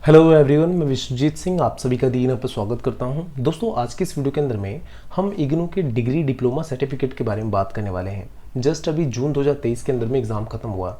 Hello everyone, मैं विश्वजीत सिंह आप सभी का दीन पर स्वागत करता हूं। दोस्तों, आज के इस वीडियो के अंदर में हम इग्नू के डिग्री डिप्लोमा सर्टिफिकेट के बारे में बात करने वाले हैं। जस्ट अभी जून 2023 के अंदर में एग्ज़ाम खत्म हुआ।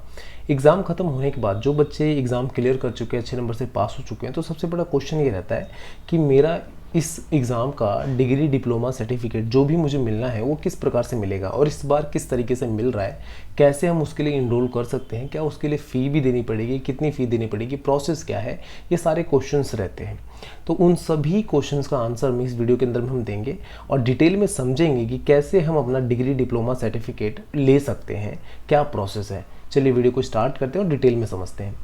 एग्ज़ाम खत्म होने के बाद जो बच्चे एग्ज़ाम क्लियर कर चुके हैं, अच्छे नंबर से पास हो चुके हैं, तो सबसे बड़ा क्वेश्चन ये रहता है कि मेरा इस एग्ज़ाम का डिग्री डिप्लोमा सर्टिफिकेट जो भी मुझे मिलना है वो किस प्रकार से मिलेगा और इस बार किस तरीके से मिल रहा है, कैसे हम उसके लिए इनरोल कर सकते हैं, क्या उसके लिए फ़ी भी देनी पड़ेगी, कितनी फ़ी देनी पड़ेगी, प्रोसेस क्या है, ये सारे क्वेश्चंस रहते हैं। तो उन सभी क्वेश्चंस का आंसर में इस वीडियो के अंदर में हम देंगे और डिटेल में समझेंगे कि कैसे हम अपना डिग्री डिप्लोमा सर्टिफिकेट ले सकते हैं, क्या प्रोसेस है। चलिए वीडियो को स्टार्ट करते हैं और डिटेल में समझते हैं।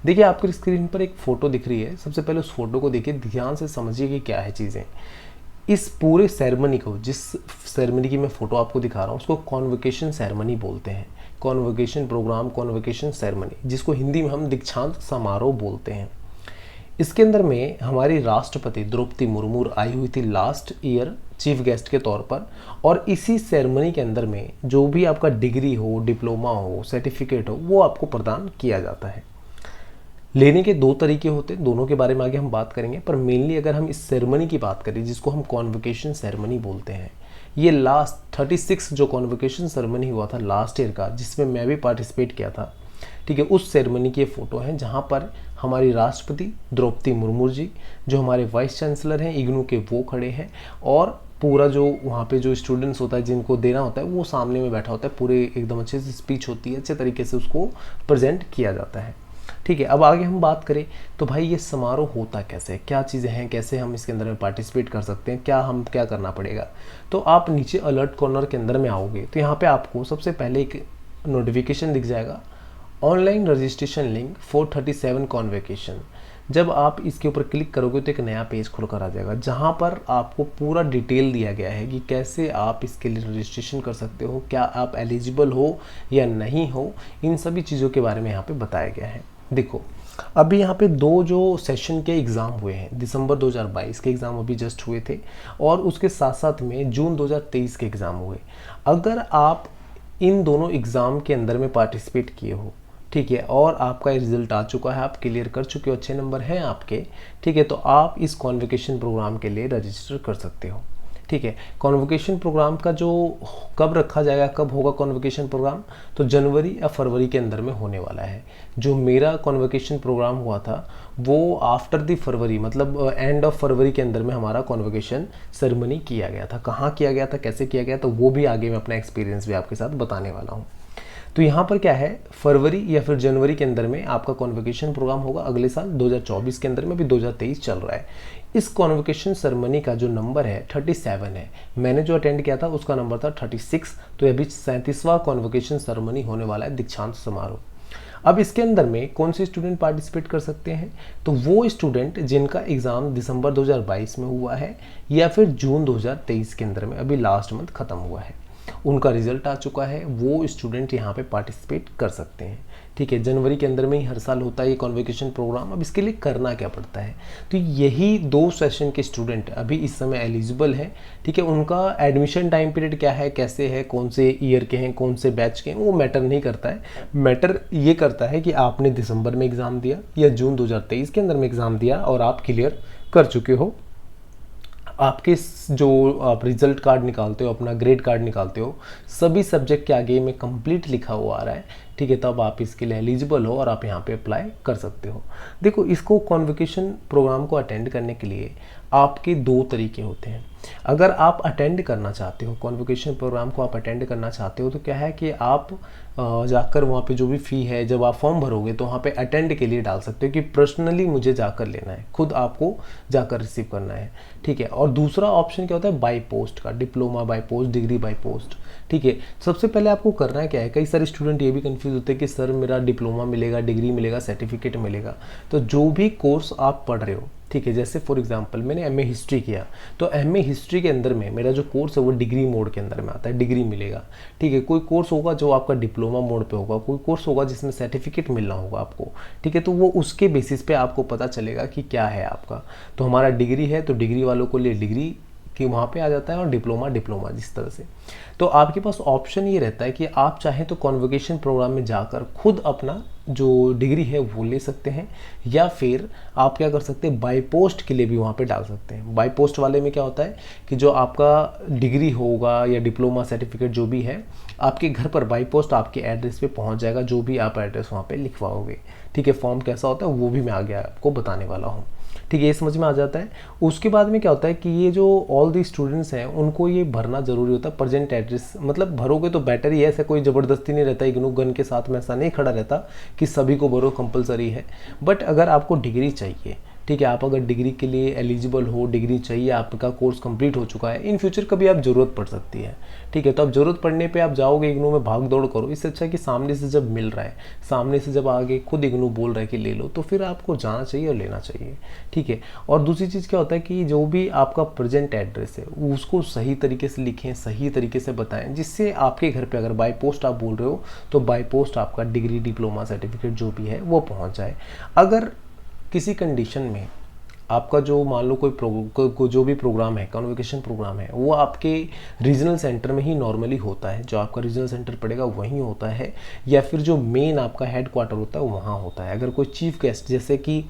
देखिए, आपकी स्क्रीन पर एक फ़ोटो दिख रही है। सबसे पहले उस फोटो को देखिए, ध्यान से समझिए कि क्या है चीज़ें। इस पूरे सेरेमनी को, जिस सेरेमनी की मैं फ़ोटो आपको दिखा रहा हूँ, उसको कॉन्वोकेशन सेरेमनी बोलते हैं। कॉन्वोकेशन प्रोग्राम, कॉन्वोकेशन सेरेमनी, जिसको हिंदी में हम दीक्षांत समारोह बोलते हैं। इसके अंदर में हमारी राष्ट्रपति द्रौपदी मुर्मू आई हुई थी लास्ट ईयर चीफ गेस्ट के तौर पर। और इसी सेरेमनी के अंदर में जो भी आपका डिग्री हो, डिप्लोमा हो, सर्टिफिकेट हो, वो आपको प्रदान किया जाता है। लेने के दो तरीके होते हैं, दोनों के बारे में आगे हम बात करेंगे, पर मेनली अगर हम इस सेरेमनी की बात करें जिसको हम कॉन्वोकेशन सेरेमनी बोलते हैं, ये लास्ट 36 जो कॉन्वोकेशन सेरेमनी हुआ था लास्ट ईयर का, जिसमें मैं भी पार्टिसिपेट किया था, ठीक है, उस सेरेमनी की ये फ़ोटो है जहाँ पर हमारी राष्ट्रपति द्रौपदी मुर्मू जी, जो हमारे वाइस चांसलर हैं इग्नू के, वो खड़े हैं और पूरा जो वहाँ पे जो स्टूडेंट्स होता है जिनको देना होता है वो सामने में बैठा होता है। पूरे एकदम अच्छे से स्पीच होती है, अच्छे तरीके से उसको प्रेजेंट किया जाता है। ठीक है, अब आगे हम बात करें तो भाई ये समारोह होता कैसे है, क्या चीज़ें हैं, कैसे हम इसके अंदर में पार्टिसिपेट कर सकते हैं, क्या करना पड़ेगा। तो आप नीचे अलर्ट कॉर्नर के अंदर में आओगे तो यहाँ पे आपको सबसे पहले एक नोटिफिकेशन दिख जाएगा, ऑनलाइन रजिस्ट्रेशन लिंक 437 कॉन्वोकेशन। जब आप इसके ऊपर क्लिक करोगे तो एक नया पेज खुलकर आ जाएगा जहाँ पर आपको पूरा डिटेल दिया गया है कि कैसे आप इसके लिए रजिस्ट्रेशन कर सकते हो, क्या आप एलिजिबल हो या नहीं हो, इन सभी चीज़ों के बारे में यहाँ पे बताया गया है। देखो, अभी यहाँ पे दो जो सेशन के एग्ज़ाम हुए हैं, दिसंबर 2022 के एग्ज़ाम अभी जस्ट हुए थे और उसके साथ साथ में जून 2023 के एग्ज़ाम हुए। अगर आप इन दोनों एग्ज़ाम के अंदर में पार्टिसिपेट किए हो, ठीक है, और आपका रिजल्ट आ चुका है, आप क्लियर कर चुके हो, अच्छे नंबर हैं आपके, ठीक है, तो आप इस कॉन्वोकेशन प्रोग्राम के लिए रजिस्टर कर सकते हो। ठीक है, कॉन्वोकेशन प्रोग्राम का जो कब रखा जाएगा, कब होगा कॉन्वोकेशन प्रोग्राम, तो जनवरी या फरवरी के अंदर में होने वाला है। जो मेरा कॉन्वोकेशन प्रोग्राम हुआ था वो आफ्टर द फरवरी, मतलब एंड ऑफ फरवरी के अंदर में हमारा कॉन्वोकेशन सेरेमनी किया गया था। कहाँ किया गया था, कैसे किया गया, तो वो भी आगे मैं अपना एक्सपीरियंस भी आपके साथ बताने वाला हूँ। तो यहाँ पर क्या है, फरवरी या फिर जनवरी के अंदर में आपका कॉन्वोकेशन प्रोग्राम होगा अगले साल 2024 के अंदर में, भी 2023 चल रहा है। इस कॉन्वोकेशन सेरेमनी का जो नंबर है 37 है। मैंने जो अटेंड किया था उसका नंबर था 36। तो अभी 37वां कॉन्वोकेशन सेरेमनी होने वाला है, दीक्षांत समारोह। अब इसके अंदर में कौन से स्टूडेंट पार्टिसिपेट कर सकते हैं, तो वो स्टूडेंट जिनका एग्ज़ाम दिसंबर 2022 में हुआ है या फिर जून 2023 के अंदर में, अभी लास्ट मंथ ख़त्म हुआ है, उनका रिजल्ट आ चुका है, वो स्टूडेंट यहाँ पे पार्टिसिपेट कर सकते हैं। ठीक है, जनवरी के अंदर में ही हर साल होता है ये कॉन्वोकेशन प्रोग्राम। अब इसके लिए करना क्या पड़ता है, तो यही दो सेशन के स्टूडेंट अभी इस समय एलिजिबल हैं। ठीक है, उनका एडमिशन टाइम पीरियड क्या है, कैसे है, कौन से ईयर के हैं, कौन से बैच के हैं, वो मैटर नहीं करता है। मैटर ये करता है कि आपने दिसंबर में एग्ज़ाम दिया या जून 2023 के अंदर में एग्ज़ाम दिया और आप क्लियर कर चुके हो। आपके जो आप रिजल्ट कार्ड निकालते हो, अपना ग्रेड कार्ड निकालते हो, सभी सब्जेक्ट के आगे में कंप्लीट लिखा हुआ आ रहा है, ठीक है, तब आप इसके लिए एलिजिबल हो और आप यहाँ पे अप्लाई कर सकते हो। देखो, इसको कॉन्वोकेशन प्रोग्राम को अटेंड करने के लिए आपके दो तरीके होते हैं। अगर आप अटेंड करना चाहते हो, कॉन्वोकेशन प्रोग्राम को आप अटेंड करना चाहते हो, तो क्या है कि आप जाकर वहाँ पे जो भी फ़ी है, जब आप फॉर्म भरोगे तो वहाँ पे अटेंड के लिए डाल सकते हो कि पर्सनली मुझे जाकर लेना है, खुद आपको जाकर रिसीव करना है। ठीक है, और दूसरा ऑप्शन क्या होता है, बाय पोस्ट का, diploma by post, degree by post. ठीक है, सबसे पहले आपको करना क्या है, कई सारे स्टूडेंट ये भी कंफ्यूज होते हैं कि सर मेरा डिप्लोमा मिलेगा, डिग्री मिलेगा, सर्टिफिकेट मिलेगा। तो जो भी कोर्स आप पढ़ रहे हो, ठीक है, जैसे फॉर एग्जांपल मैंने एमए हिस्ट्री किया, तो एमए हिस्ट्री के अंदर में मेरा जो कोर्स है वो डिग्री मोड के अंदर में आता है, डिग्री मिलेगा। ठीक है, कोई कोर्स होगा जो आपका डिप्लोमा मोड पे होगा, कोई कोर्स होगा जिसमें सर्टिफिकेट मिलना होगा आपको। ठीक है, तो वो उसके बेसिस पे आपको पता चलेगा कि क्या है आपका। तो हमारा डिग्री है तो डिग्री वालों को लिए डिग्री कि वहाँ पे आ जाता है, और डिप्लोमा डिप्लोमा जिस तरह से। तो आपके पास ऑप्शन ये रहता है कि आप चाहें तो कॉन्वोकेशन प्रोग्राम में जाकर खुद अपना जो डिग्री है वो ले सकते हैं, या फिर आप क्या कर सकते हैं, बाय पोस्ट के लिए भी वहाँ पे डाल सकते हैं। बाय पोस्ट वाले में क्या होता है कि जो आपका डिग्री होगा या डिप्लोमा सर्टिफिकेट जो भी है, आपके घर पर बाय पोस्ट आपके एड्रेस पे पहुँच जाएगा, जो भी आप एड्रेस वहाँ पे लिखवाओगे। ठीक है, फॉर्म कैसा होता है वो भी मैं आगे आपको बताने वाला हूँ। ठीक है, ये समझ में आ जाता है। उसके बाद में क्या होता है कि ये जो ऑल दी स्टूडेंट्स हैं उनको ये भरना ज़रूरी होता है, प्रेजेंट एड्रेस। मतलब भरोगे तो बेटर ही है, ऐसा कोई ज़बरदस्ती नहीं रहता, इग्नू गन के साथ में ऐसा नहीं खड़ा रहता कि सभी को भरो, कंपलसरी है। बट अगर आपको डिग्री चाहिए, ठीक है, आप अगर डिग्री के लिए एलिजिबल हो, डिग्री चाहिए, आपका कोर्स कंप्लीट हो चुका है, इन फ्यूचर कभी आप ज़रूरत पड़ सकती है। ठीक है, तो आप ज़रूरत पड़ने पे आप जाओगे इग्नू में, भाग दौड़ करो, इससे अच्छा कि सामने से जब मिल रहा है, सामने से जब आगे खुद इग्नू बोल रहा है कि ले लो, तो फिर आपको जाना चाहिए और लेना चाहिए। ठीक है, और दूसरी चीज़ क्या होता है कि जो भी आपका प्रेजेंट एड्रेस है उसको सही तरीके से लिखें, सही तरीके से बताएं, जिससे आपके घर पे अगर बाय पोस्ट आप बोल रहे हो तो बाय पोस्ट आपका डिग्री, डिप्लोमा सर्टिफिकेट जो भी है वो पहुँच जाए। अगर किसी कंडीशन में आपका जो मान लो कोई जो भी प्रोग्राम है, कॉन्वोकेशन प्रोग्राम है, वो आपके रीजनल सेंटर में ही नॉर्मली होता है, जो आपका रीजनल सेंटर पड़ेगा वहीं होता है, या फिर जो मेन आपका हेड क्वार्टर होता है वहाँ होता है। अगर कोई चीफ गेस्ट जैसे कि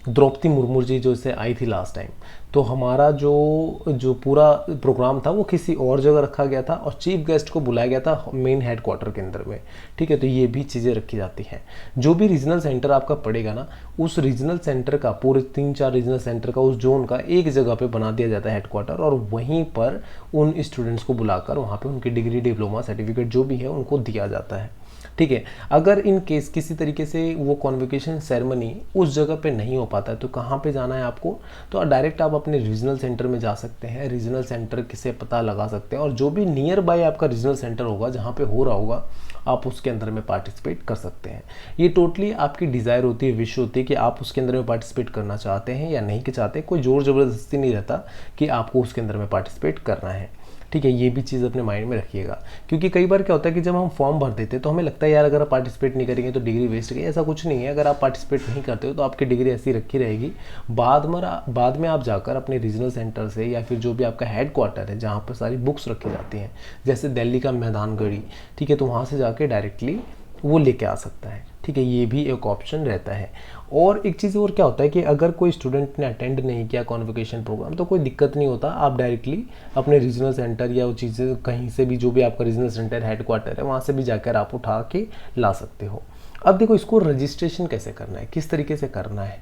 द्रौपदी मुर्मू जी जो से आई थी लास्ट टाइम, तो हमारा जो पूरा प्रोग्राम था वो किसी और जगह रखा गया था और चीफ गेस्ट को बुलाया गया था मेन हेड क्वार्टर के अंदर में। ठीक है, तो ये भी चीज़ें रखी जाती हैं। जो भी रीजनल सेंटर आपका पड़ेगा ना, उस रीजनल सेंटर का, पूरे 3-4 रीजनल सेंटर का, उस जोन का एक जगह पे बना दिया जाता है हेड क्वार्टर, और वहीं पर उन स्टूडेंट्स को बुलाकर वहाँ पर उनकी डिग्री, डिप्लोमा सर्टिफिकेट जो भी है उनको दिया जाता है। ठीक है, अगर इन केस किसी तरीके से वो कॉन्वोकेशन सेरेमनी उस जगह पे नहीं हो पाता है तो कहाँ पे जाना है आपको, तो डायरेक्ट आप अपने रीजनल सेंटर में जा सकते हैं। रीजनल सेंटर से पता लगा सकते हैं और जो भी नियर बाय आपका रीजनल सेंटर होगा जहाँ पे हो रहा होगा, आप उसके अंदर में पार्टिसिपेट कर सकते हैं। ये टोटली आपकी डिज़ायर होती है, विश होती है कि आप उसके अंदर में पार्टिसिपेट करना चाहते हैं या नहीं चाहते। कोई जोर ज़बरदस्ती नहीं रहता कि आपको उसके अंदर में पार्टिसिपेट करना है। ठीक है, ये भी चीज़ अपने माइंड में रखिएगा, क्योंकि कई बार क्या होता है कि जब हम फॉर्म भर देते हैं तो हमें लगता है यार अगर आप पार्टिसिपेट नहीं करेंगे तो डिग्री वेस्ट गई। ऐसा कुछ नहीं है, अगर आप पार्टिसिपेट नहीं करते हो तो आपकी डिग्री ऐसी रखी रहेगी। बाद में आप जाकर अपने रीजनल सेंटर से या फिर जो भी आपका हेड क्वार्टर है जहाँ पर सारी बुक्स रखी जाती हैं, जैसे दिल्ली का मैदानगढ़ी, ठीक है, तो वहाँ से जाके डायरेक्टली वो लेके आ सकता है। ठीक है, ये भी एक ऑप्शन रहता है। और एक चीज़ और क्या होता है कि अगर कोई स्टूडेंट ने अटेंड नहीं किया कॉन्वोकेशन प्रोग्राम तो कोई दिक्कत नहीं होता, आप डायरेक्टली अपने रीजनल सेंटर या वो चीज़ें कहीं से भी, जो भी आपका रीजनल सेंटर हेड क्वार्टर है वहाँ से भी जाकर आप उठा के ला सकते हो। अब देखो इसको रजिस्ट्रेशन कैसे करना है, किस तरीके से करना है,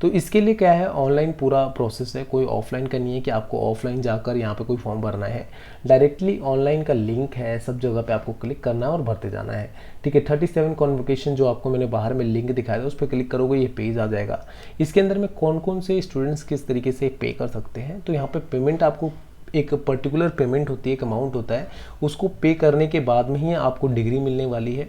तो इसके लिए क्या है, ऑनलाइन पूरा प्रोसेस है, कोई ऑफलाइन का नहीं है कि आपको ऑफलाइन जाकर यहाँ पे कोई फॉर्म भरना है। डायरेक्टली ऑनलाइन का लिंक है, सब जगह पे आपको क्लिक करना है और भरते जाना है। ठीक है, 37 कॉन्वोकेशन जो आपको मैंने बाहर में लिंक दिखाया था उस पर क्लिक करोगे, ये पेज आ जाएगा। इसके अंदर में कौन कौन से स्टूडेंट्स किस तरीके से पे कर सकते हैं, तो यहाँ पर पेमेंट आपको एक पर्टिकुलर पेमेंट होती है, एक अमाउंट होता है, उसको पे करने के बाद में ही आपको डिग्री मिलने वाली है।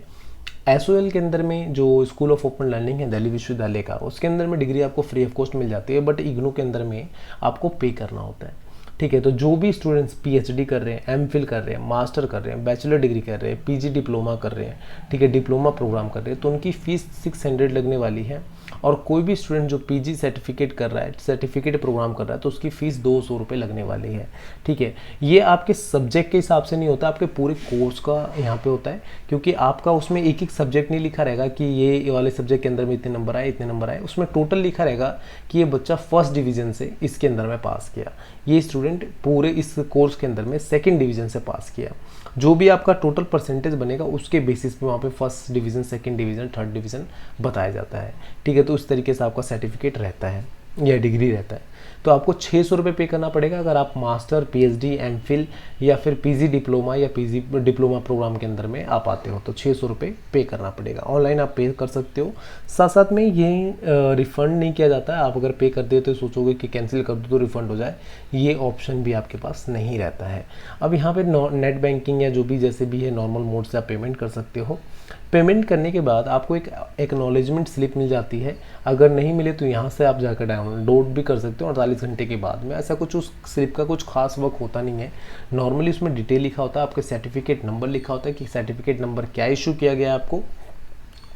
SOL के अंदर में जो स्कूल ऑफ ओपन लर्निंग है दिल्ली विश्वविद्यालय का, उसके अंदर में डिग्री आपको फ्री ऑफ कॉस्ट मिल जाती है, बट इग्नू के अंदर में आपको पे करना होता है। ठीक है, तो जो भी स्टूडेंट्स PhD कर रहे हैं, MPhil कर रहे हैं, मास्टर कर रहे हैं, बैचलर डिग्री कर रहे हैं, PG डिप्लोमा कर रहे हैं, ठीक है, डिप्लोमा प्रोग्राम कर रहे हैं, तो उनकी फ़ीस 600 लगने वाली है। और कोई भी स्टूडेंट जो PG सर्टिफिकेट कर रहा है, सर्टिफिकेट प्रोग्राम कर रहा है, तो उसकी फ़ीस 200 रुपये लगने वाली है। ठीक है, ये आपके सब्जेक्ट के हिसाब से नहीं होता, आपके पूरे कोर्स का यहाँ पे होता है, क्योंकि आपका उसमें एक एक सब्जेक्ट नहीं लिखा रहेगा कि ये वाले सब्जेक्ट के अंदर में इतने नंबर आए, इतने नंबर आए। उसमें टोटल लिखा रहेगा कि ये बच्चा फर्स्ट डिवीज़न से इसके अंदर में पास किया, ये स्टूडेंट पूरे इस कोर्स के अंदर में सेकेंड डिवीज़न से पास किया। जो भी आपका टोटल परसेंटेज बनेगा उसके बेसिस पे वहाँ पे first division, second division, third division बताया जाता है। ठीक है, तो उस तरीके से आपका सर्टिफिकेट रहता है या डिग्री रहता है। तो आपको 600 रुपये पे करना पड़ेगा अगर आप मास्टर, PhD, MPhil या फिर PG डिप्लोमा या PG डिप्लोमा प्रोग्राम के अंदर में आप आते हो, तो 600 रुपये पे करना पड़ेगा। ऑनलाइन आप पे कर सकते हो, साथ साथ में ये रिफ़ंड नहीं किया जाता है। आप अगर पे कर दे तो सोचोगे कि कैंसिल कर दो तो रिफ़ंड हो जाए, ये ऑप्शन भी आपके पास नहीं रहता है। अब यहाँ पर नेट बैंकिंग या जो भी जैसे भी है नॉर्मल मोड से आप पेमेंट कर सकते हो। पेमेंट करने के बाद आपको एक एक्नॉलेजमेंट स्लिप मिल जाती है, अगर नहीं मिले तो यहाँ से आप जाकर डाउनलोड भी कर सकते हो 48 घंटे के बाद में। ऐसा कुछ उस स्लिप का कुछ खास वर्क होता नहीं है, नॉर्मली उसमें डिटेल लिखा होता है, आपके सर्टिफिकेट नंबर लिखा होता है कि सर्टिफिकेट नंबर क्या इशू किया गया आपको,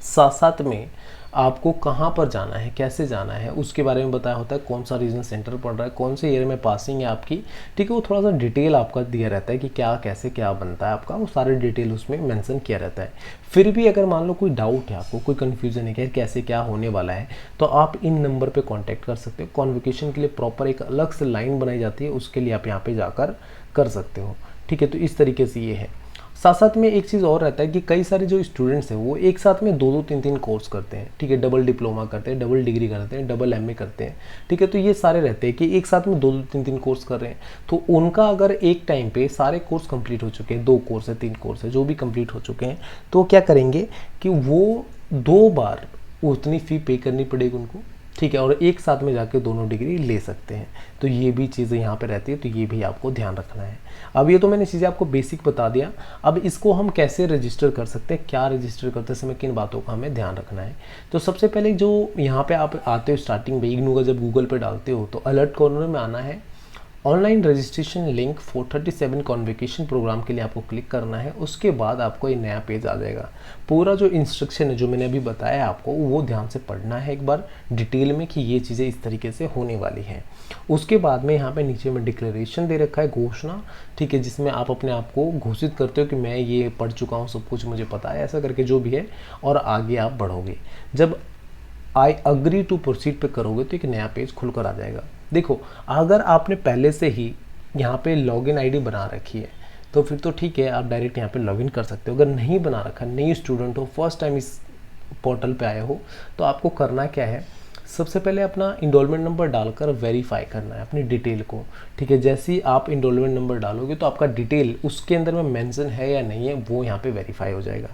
साथ साथ में आपको कहाँ पर जाना है, कैसे जाना है, उसके बारे में बताया होता है, कौन सा रीजन सेंटर पड़ रहा है, कौन से ईयर में पासिंग है आपकी, ठीक है। वो थोड़ा सा डिटेल आपका दिया रहता है कि क्या कैसे क्या बनता है आपका, वो सारे डिटेल उसमें मेंशन किया रहता है। फिर भी अगर मान लो कोई डाउट है आपको, कोई कन्फ्यूजन है कि कैसे क्या होने वाला है, तो आप इन नंबर पे कांटेक्ट कर सकते हो। कॉन्वोकेशन के लिए प्रॉपर एक अलग से लाइन बनाई जाती है, उसके लिए आप यहाँ पे जाकर कर सकते हो, ठीक है। तो इस तरीके से ये है। साथ साथ में एक चीज़ और रहता है कि कई सारे जो स्टूडेंट्स हैं वो एक साथ में 2-2 3-3 कोर्स करते हैं, ठीक है। डबल डिप्लोमा करते हैं, डबल डिग्री करते हैं, डबल एमए करते हैं, ठीक है। तो ये सारे रहते हैं कि एक साथ में 2-2 3-3 कोर्स कर रहे हैं। तो उनका अगर एक टाइम पे सारे कोर्स कंप्लीट हो चुके हैं, 2 कोर्स है 3 कोर्स है, जो भी कंप्लीट हो चुके हैं, तो क्या करेंगे कि वो 2 बार उतनी फ़ी पे करनी पड़ेगी उनको, ठीक है। और एक साथ में जाके दोनों डिग्री ले सकते हैं। तो ये भी चीज़ें यहाँ पे रहती है, तो ये भी आपको ध्यान रखना है। अब ये तो मैंने चीज़ें आपको बेसिक बता दिया। अब इसको हम कैसे रजिस्टर कर सकते हैं, क्या रजिस्टर करते समय किन बातों का हमें ध्यान रखना है। तो सबसे पहले जो यहाँ पे आप आते हो स्टार्टिंग में इग्नू का जब गूगल पे डालते हो तो अलर्ट कॉर्नर में आना है, online registration link 437 convocation programme के लिए आपको क्लिक करना है। उसके बाद आपको ये नया पेज आ जाएगा। पूरा जो इंस्ट्रक्शन है जो मैंने अभी बताया आपको, वो ध्यान से पढ़ना है एक बार डिटेल में कि ये चीज़ें इस तरीके से होने वाली हैं। उसके बाद में यहाँ पे नीचे में डिक्लेरेशन दे रखा है, घोषणा, ठीक है, जिसमें आप अपने आप को घोषित करते हो कि मैं ये पढ़ चुका हूँ, सब कुछ मुझे पता है, ऐसा करके जो भी है, और आगे आप बढ़ोगे। जब आई अग्री टू प्रोसीड पे करोगे तो एक नया पेज खुलकर आ जाएगा। देखो, अगर आपने पहले से ही यहाँ पे लॉगिन आईडी बना रखी है तो फिर तो ठीक है, आप डायरेक्ट यहाँ पे लॉगिन कर सकते हो। अगर नहीं बना रखा, नई स्टूडेंट हो, फर्स्ट टाइम इस पोर्टल पे आए हो, तो आपको करना क्या है, सबसे पहले अपना इनरोलमेंट नंबर डालकर वेरीफाई करना है अपनी डिटेल को, ठीक है। जैसे ही आप इनरोलमेंट नंबर डालोगे तो आपका डिटेल उसके अंदर में मेंशन है या नहीं है, वो यहाँ पे वेरीफाई हो जाएगा।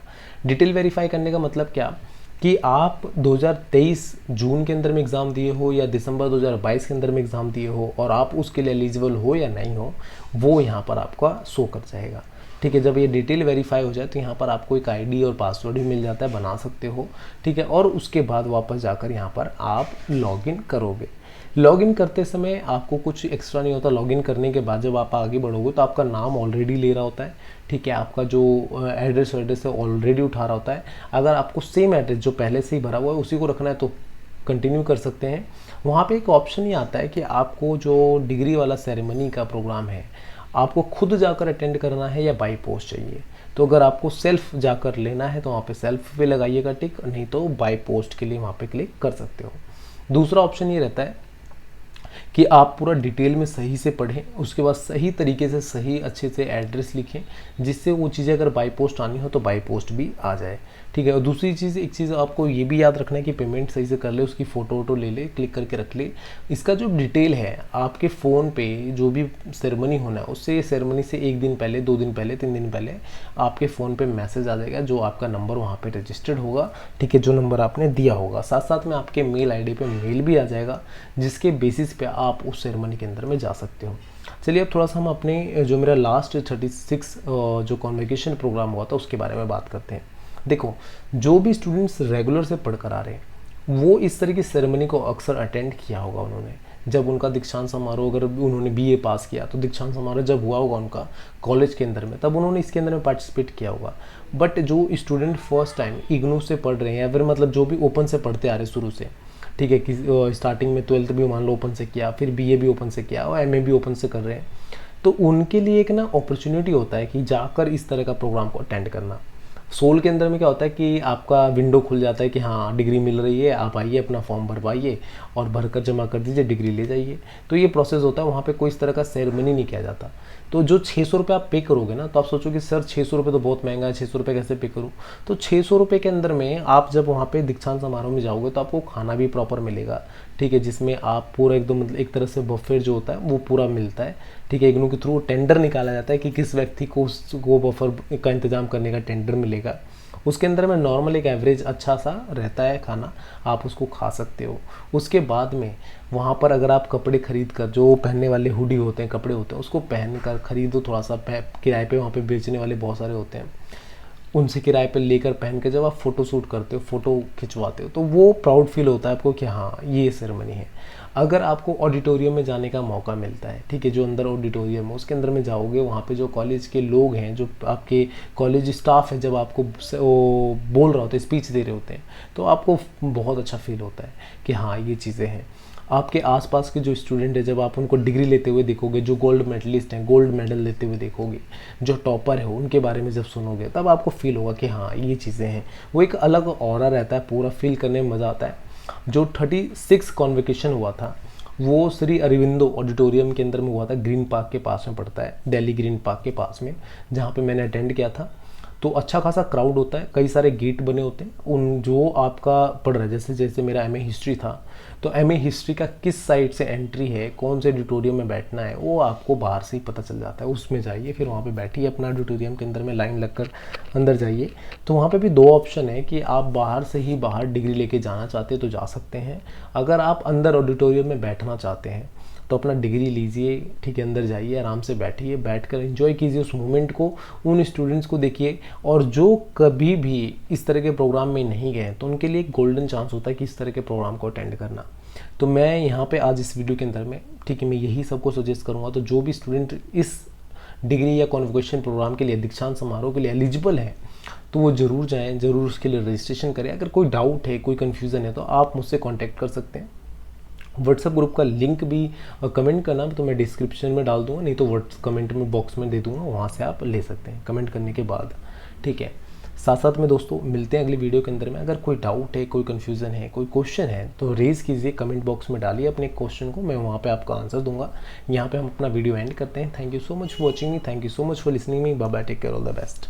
डिटेल वेरीफाई करने का मतलब क्या कि आप 2023 जून के अंदर में एग्ज़ाम दिए हो या दिसंबर 2022 के अंदर में एग्ज़ाम दिए हो, और आप उसके लिए एलिजिबल हो या नहीं हो, वो यहाँ पर आपका शो कर जाएगा, ठीक है। जब ये डिटेल वेरीफाई हो जाए तो यहाँ पर आपको एक आईडी और पासवर्ड भी मिल जाता है, बना सकते हो, ठीक है। और उसके बाद वापस जाकर यहाँ पर आप लॉगिन करोगे। लॉगिन करते समय आपको कुछ एक्स्ट्रा नहीं होता। लॉगिन करने के बाद जब आप आगे बढ़ोगे तो आपका नाम ऑलरेडी ले रहा होता है, ठीक है। आपका जो एड्रेस है ऑलरेडी उठा रहा होता है। अगर आपको सेम एड्रेस जो पहले से ही भरा हुआ है उसी को रखना है तो कंटिन्यू कर सकते हैं। वहाँ पे एक ऑप्शन ही आता है कि आपको जो डिग्री वाला सेरेमनी का प्रोग्राम है आपको खुद जाकर अटेंड करना है या बाई पोस्ट चाहिए। तो अगर आपको सेल्फ जाकर लेना है तो वहाँ पे सेल्फ पे लगाइएगा टिक, नहीं तो बाई पोस्ट के लिए वहाँ पे क्लिक कर सकते हो। दूसरा ऑप्शन ये रहता है कि आप पूरा डिटेल में सही से पढ़ें, उसके बाद सही तरीके से सही अच्छे से एड्रेस लिखें, जिससे वो चीज़ें अगर बाई पोस्ट आनी हो तो बाई पोस्ट भी आ जाए, ठीक है। और दूसरी चीज़, एक चीज़ आपको ये भी याद रखना है कि पेमेंट सही से कर ले, उसकी फ़ोटो वोटो ले ले, क्लिक करके रख ले। इसका जो डिटेल है आपके फ़ोन पे जो भी सेरेमनी होना है उससे सेरेमनी से 1 दिन पहले, 2 दिन पहले, 3 दिन पहले आपके फ़ोन पे मैसेज आ जाएगा, जो आपका नंबर वहाँ पे रजिस्टर्ड होगा, ठीक है, जो नंबर आपने दिया होगा। साथ साथ में आपके मेल आईडी पे मेल भी आ जाएगा, जिसके बेसिस पे आप उस सेरेमनी के अंदर में जा सकते हो। चलिए अब थोड़ा सा हम अपने जो मेरा लास्ट 36 जो कॉन्वोकेशन प्रोग्राम हुआ था उसके बारे में बात करते हैं। देखो, जो भी स्टूडेंट्स रेगुलर से पढ़ कर आ रहे हैं वो इस तरह की सेरेमनी को अक्सर अटेंड किया होगा उन्होंने। जब उनका दीक्षांत समारोह, अगर उन्होंने बीए पास किया तो दीक्षांत समारोह जब हुआ होगा उनका कॉलेज के अंदर में, तब उन्होंने इसके अंदर में पार्टिसिपेट किया होगा। बट जो स्टूडेंट फर्स्ट टाइम इग्नू से पढ़ रहे हैं या फिर मतलब जो भी ओपन से पढ़ते आ रहे हैं शुरू से, ठीक है, कि स्टार्टिंग में 12th भी मान लो ओपन से किया, फिर बीए भी ओपन से किया और एमए भी ओपन से कर रहे हैं, तो उनके लिए एक ना अपॉर्चुनिटी होता है कि जाकर इस तरह का प्रोग्राम को अटेंड करना। सोल के अंदर में क्या होता है कि आपका विंडो खुल जाता है कि हाँ डिग्री मिल रही है, आप आइए अपना फॉर्म भरवाइए और भरकर जमा कर दीजिए, डिग्री ले जाइए। तो ये प्रोसेस होता है, वहाँ पे कोई इस तरह का सेरेमनी नहीं किया जाता। तो जो 600 रुपये आप पे करोगे ना, तो आप सोचोगे सर 600 रुपये तो बहुत महंगा है, 600 रुपये कैसे पे करूँ। तो 600 रुपये के अंदर में आप जब वहाँ पे दीक्षांत समारोह में जाओगे तो आपको खाना भी प्रॉपर मिलेगा, ठीक है, जिसमें आप पूरा एकदम मतलब एक तरह से बफेट जो होता है वो पूरा मिलता है, ठीक है। इग्नू के थ्रू टेंडर निकाला जाता है कि किस व्यक्ति को उसको बफर का इंतजाम करने का टेंडर मिलेगा। उसके अंदर में नॉर्मल एक एवरेज अच्छा सा रहता है खाना, आप उसको खा सकते हो। उसके बाद में वहाँ पर अगर आप कपड़े खरीद कर, जो पहनने वाले हुडी होते हैं, कपड़े होते हैं, उसको पहन कर खरीदो, थोड़ा सा किराए पे वहाँ पे बेचने वाले बहुत सारे होते हैं। उनसे किराए पर लेकर पहन के जब आप फ़ोटो शूट करते हो, फ़ोटो खिंचवाते हो, तो वो प्राउड फील होता है आपको कि हाँ ये सेरेमनी है। अगर आपको ऑडिटोरियम में जाने का मौका मिलता है, ठीक है, जो अंदर ऑडिटोरियम है उसके अंदर में जाओगे, वहाँ पे जो कॉलेज के लोग हैं, जो आपके कॉलेज स्टाफ है, जब आपको वो बोल रहा होता है, स्पीच दे रहे होते हैं, तो आपको बहुत अच्छा फील होता है कि हाँ ये चीज़ें हैं। आपके आसपास के जो स्टूडेंट है, जब आप उनको डिग्री लेते हुए देखोगे, जो गोल्ड मेडलिस्ट हैं गोल्ड मेडल लेते हुए देखोगे, जो टॉपर है उनके बारे में जब सुनोगे, तब आपको फील होगा कि हाँ ये चीज़ें हैं। वो एक अलग ऑरा रहता है, पूरा फील करने में मज़ा आता है। जो 36 कॉन्वोकेशन हुआ था वो श्री अरविंदो ऑडिटोरियम के अंदर में हुआ था, ग्रीन पार्क के पास में पड़ता है, दिल्ली ग्रीन पार्क के पास में, जहाँ पे मैंने अटेंड किया था। तो अच्छा खासा क्राउड होता है, कई सारे गेट बने होते हैं, उन जो आपका पढ़ रहा है, जैसे जैसे मेरा एमए हिस्ट्री था, तो एमए हिस्ट्री का किस साइड से एंट्री है, कौन से ऑडिटोरियम में बैठना है, वो आपको बाहर से ही पता चल जाता है। उसमें जाइए, फिर वहाँ पे बैठिए अपना ऑडिटोरियम के अंदर में, लाइन लगकर अंदर जाइए। तो वहाँ पे भी दो ऑप्शन है कि आप बाहर से ही बाहर डिग्री लेके जाना चाहते हैं तो जा सकते हैं, अगर आप अंदर ऑडिटोरियम में बैठना चाहते हैं तो अपना डिग्री लीजिए, ठीक है, अंदर जाइए, आराम से बैठिए, बैठकर एंजॉय कीजिए उस मोमेंट को, उन स्टूडेंट्स को देखिए। और जो कभी भी इस तरह के प्रोग्राम में नहीं गए तो उनके लिए एक गोल्डन चांस होता है कि इस तरह के प्रोग्राम को अटेंड करना। तो मैं यहाँ पे आज इस वीडियो के अंदर में, ठीक है, मैं यही सबको सजेस्ट करूँगा। तो जो भी स्टूडेंट इस डिग्री या कॉन्वोकेशन प्रोग्राम के लिए, दीक्षांत समारोह के लिए एलिजिबल है, तो वो ज़रूर जाएँ, ज़रूर उसके लिए रजिस्ट्रेशन करें। अगर कोई डाउट है, कोई कन्फ्यूज़न है, तो आप मुझसे कॉन्टैक्ट कर सकते हैं। व्हाट्सएप ग्रुप का लिंक भी कमेंट करना तो मैं डिस्क्रिप्शन में डाल दूंगा, नहीं तो कमेंट में बॉक्स में दे दूंगा, वहाँ से आप ले सकते हैं कमेंट करने के बाद, ठीक है। साथ साथ में दोस्तों मिलते हैं अगली वीडियो के अंदर में। अगर कोई डाउट है, कोई कन्फ्यूज़न है, कोई क्वेश्चन है, तो रेज़ कीजिए, कमेंट बॉक्स में डालिए अपने क्वेश्चन को, मैं वहाँ पे आपका आंसर दूंगा। यहाँ पे हम अपना वीडियो एंड करते हैं। Thank you so much for watching me, thank you so much for listening me, bye bye, take care, all the best.